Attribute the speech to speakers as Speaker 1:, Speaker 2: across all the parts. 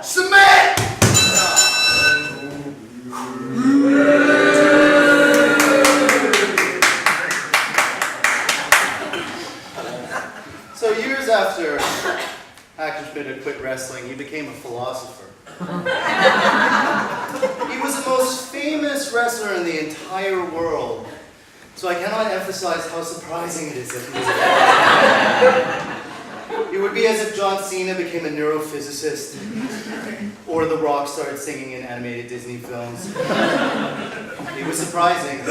Speaker 1: Submit!
Speaker 2: So years after Hackenschmidt had quit wrestling, he became a philosopher. He was the most famous wrestler in the entire world. So I cannot emphasize how surprising it is that he was. It would be as if John Cena became a neurophysicist, or The Rock started singing in animated Disney films. It was surprising.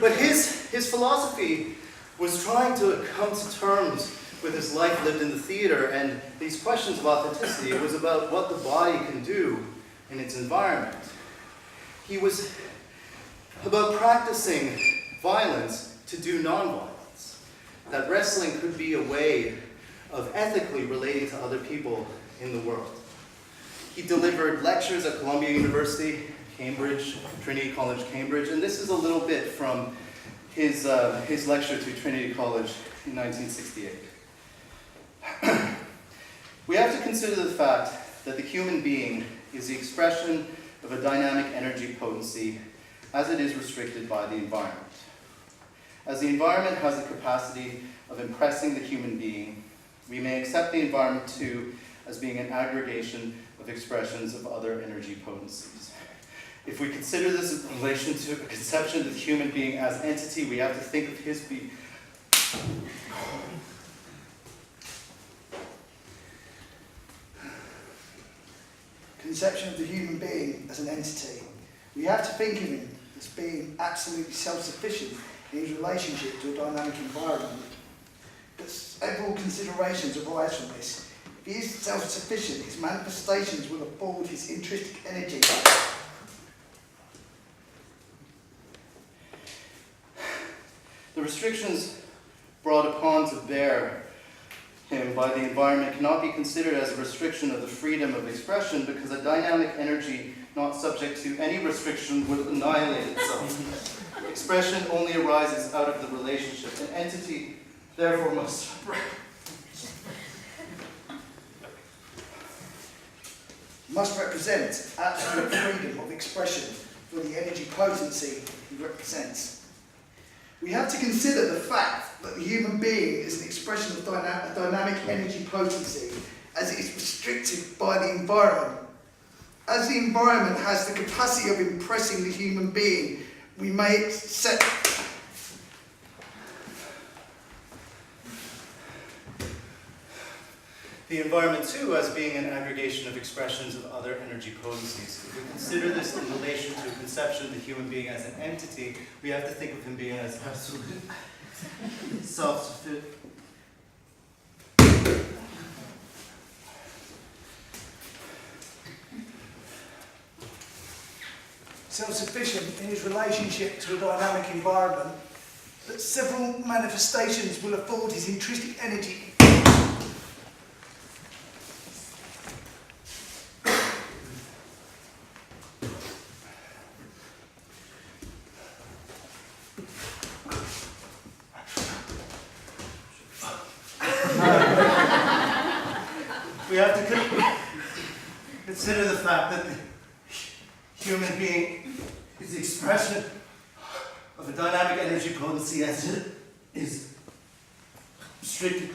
Speaker 2: But his philosophy was trying to come to terms with his life lived in the theater and these questions of authenticity. It was about what the body can do in its environment. He was about practicing violence to do nonviolence. That wrestling could be a way of ethically relating to other people in the world. He delivered lectures at Columbia University, Cambridge, Trinity College, Cambridge, and this is a little bit from his lecture to Trinity College in 1968. We have to consider the fact that the human being is the expression of a dynamic energy potency as it is restricted by the environment. As the environment has the capacity of impressing the human being, we may accept the environment too as being an aggregation of expressions of other energy potencies. If we consider this in relation to a conception of the human being as entity, we have to think of his being.
Speaker 1: Conception of the human being as an entity. We have to think of him as being absolutely self-sufficient in his relationship to a dynamic environment. But several considerations arise from this. If he is self-sufficient, his manifestations will afford his intrinsic energy.
Speaker 2: The restrictions brought upon to bear him by the environment cannot be considered as a restriction of the freedom of expression, because a dynamic energy not subject to any restriction would annihilate itself. Expression only arises out of the relationship. An entity therefore must
Speaker 1: represent absolute freedom of expression for the energy potency he represents. We have to consider the fact that the human being is an expression of dynamic energy potency as it is restricted by the environment. As the environment has the capacity of impressing the human being, we may accept
Speaker 2: the environment too as being an aggregation of expressions of other energy potencies. If we consider this in relation to a conception of the human being as an entity, we have to think of him being as absolute self-sufficient.
Speaker 1: self-sufficient in his relationship to a dynamic environment, that several manifestations will afford his intrinsic energy.
Speaker 2: We have to consider the fact that the human being is the expression of a dynamic energy potency as it is restricted